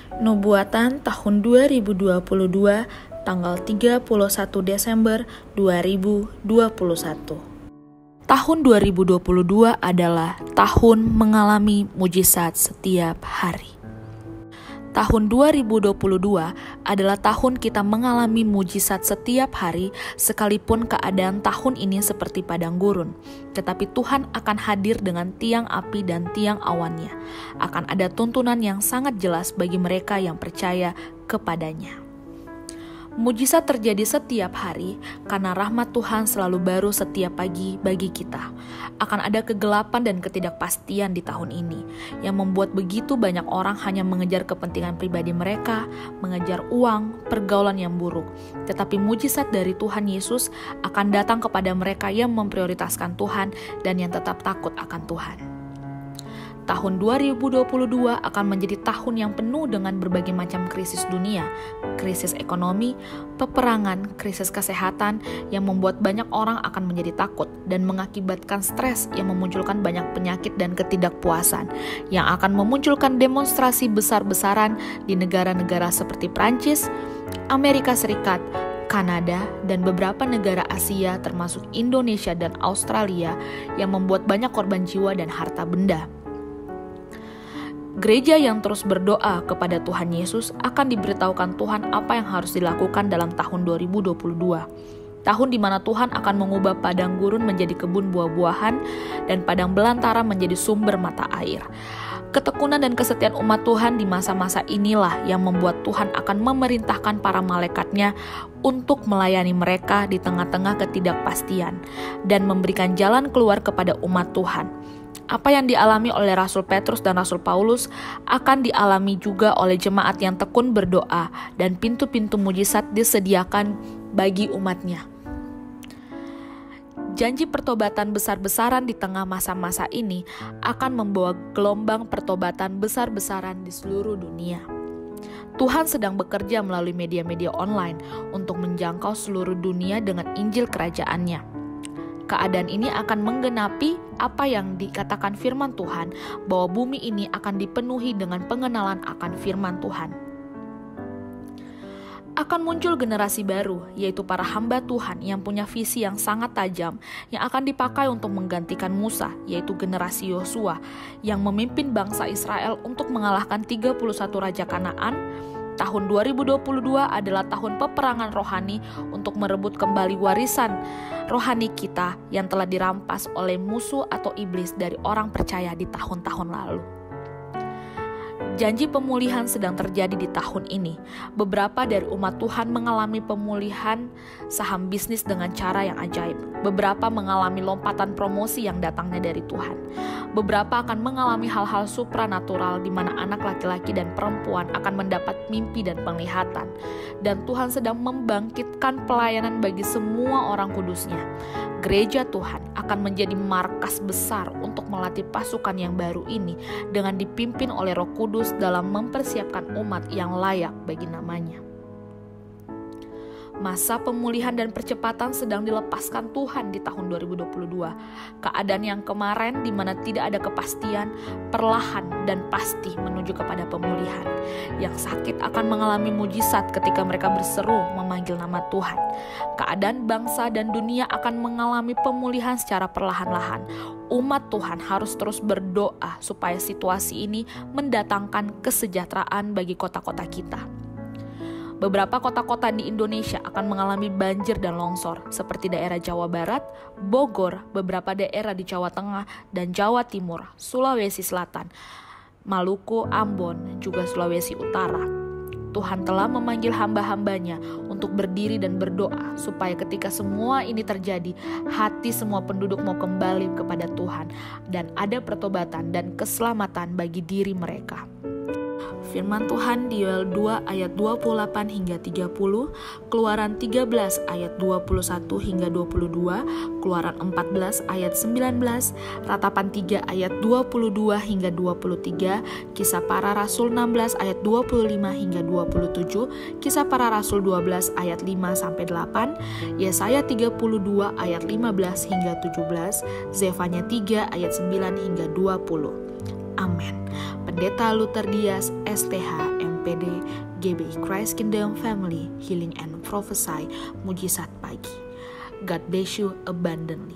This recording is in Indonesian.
Nubuatan tahun 2022 tanggal 31 Desember 2021. Tahun 2022 adalah tahun mengalami mujizat setiap hari. Tahun 2022 adalah tahun kita mengalami mujizat setiap hari, sekalipun keadaan tahun ini seperti padang gurun. Tetapi Tuhan akan hadir dengan tiang api dan tiang awannya. Akan ada tuntunan yang sangat jelas bagi mereka yang percaya kepadanya. Mujizat terjadi setiap hari karena rahmat Tuhan selalu baru setiap pagi bagi kita. Akan ada kegelapan dan ketidakpastian di tahun ini yang membuat begitu banyak orang hanya mengejar kepentingan pribadi mereka, mengejar uang, pergaulan yang buruk. Tetapi mujizat dari Tuhan Yesus akan datang kepada mereka yang memprioritaskan Tuhan dan yang tetap takut akan Tuhan. Tahun 2022 akan menjadi tahun yang penuh dengan berbagai macam krisis dunia, krisis ekonomi, peperangan, krisis kesehatan yang membuat banyak orang akan menjadi takut dan mengakibatkan stres yang memunculkan banyak penyakit dan ketidakpuasan yang akan memunculkan demonstrasi besar-besaran di negara-negara seperti Prancis, Amerika Serikat, Kanada, dan beberapa negara Asia termasuk Indonesia dan Australia yang membuat banyak korban jiwa dan harta benda. Gereja yang terus berdoa kepada Tuhan Yesus akan diberitahukan Tuhan apa yang harus dilakukan dalam tahun 2022. Tahun di mana Tuhan akan mengubah padang gurun menjadi kebun buah-buahan dan padang belantara menjadi sumber mata air. Ketekunan dan kesetiaan umat Tuhan di masa-masa inilah yang membuat Tuhan akan memerintahkan para malaikatnya untuk melayani mereka di tengah-tengah ketidakpastian dan memberikan jalan keluar kepada umat Tuhan. Apa yang dialami oleh Rasul Petrus dan Rasul Paulus akan dialami juga oleh jemaat yang tekun berdoa dan pintu-pintu mujizat disediakan bagi umatnya. Janji pertobatan besar-besaran di tengah masa-masa ini akan membawa gelombang pertobatan besar-besaran di seluruh dunia. Tuhan sedang bekerja melalui media-media online untuk menjangkau seluruh dunia dengan Injil Kerajaannya. Keadaan ini akan menggenapi apa yang dikatakan firman Tuhan, bahwa bumi ini akan dipenuhi dengan pengenalan akan firman Tuhan. Akan muncul generasi baru, yaitu para hamba Tuhan yang punya visi yang sangat tajam, yang akan dipakai untuk menggantikan Musa, yaitu generasi Yosua, yang memimpin bangsa Israel untuk mengalahkan 31 raja Kanaan. Tahun 2022 adalah tahun peperangan rohani untuk merebut kembali warisan rohani kita yang telah dirampas oleh musuh atau iblis dari orang percaya di tahun-tahun lalu. Janji pemulihan sedang terjadi di tahun ini. Beberapa dari umat Tuhan mengalami pemulihan saham bisnis dengan cara yang ajaib. Beberapa mengalami lompatan promosi yang datangnya dari Tuhan. Beberapa akan mengalami hal-hal supranatural di mana anak laki-laki dan perempuan akan mendapat mimpi dan penglihatan. Dan Tuhan sedang membangkitkan pelayanan bagi semua orang kudusnya. Gereja Tuhan akan menjadi markas besar untuk melatih pasukan yang baru ini dengan dipimpin oleh Roh Kudus dalam mempersiapkan umat yang layak bagi namanya. Masa pemulihan dan percepatan sedang dilepaskan Tuhan di tahun 2022. Keadaan yang kemarin di mana tidak ada kepastian, perlahan dan pasti menuju kepada pemulihan. Yang sakit akan mengalami mujizat ketika mereka berseru memanggil nama Tuhan. Keadaan bangsa dan dunia akan mengalami pemulihan secara perlahan-lahan. Umat Tuhan harus terus berdoa supaya situasi ini mendatangkan kesejahteraan bagi kota-kota kita. Beberapa kota-kota di Indonesia akan mengalami banjir dan longsor, seperti daerah Jawa Barat, Bogor, beberapa daerah di Jawa Tengah dan Jawa Timur, Sulawesi Selatan, Maluku, Ambon, juga Sulawesi Utara. Tuhan telah memanggil hamba-hambanya untuk berdiri dan berdoa, supaya ketika semua ini terjadi, hati semua penduduk mau kembali kepada Tuhan, dan ada pertobatan dan keselamatan bagi diri mereka. Firman Tuhan di Yoel 2 ayat 28 hingga 30, Keluaran 13 ayat 21 hingga 22, Keluaran 14 ayat 19, Ratapan 3 ayat 22 hingga 23, Kisah Para Rasul 16 ayat 25 hingga 27, Kisah Para Rasul 12 ayat 5 sampai 8, Yesaya 32 ayat 15 hingga 17, Zefanya 3 ayat 9 hingga 20. Amin. Pendeta Luther Dias, STH, MPD GBI Christ Kingdom Family, Healing and Prophesy, Mujizat Pagi. God bless you abundantly.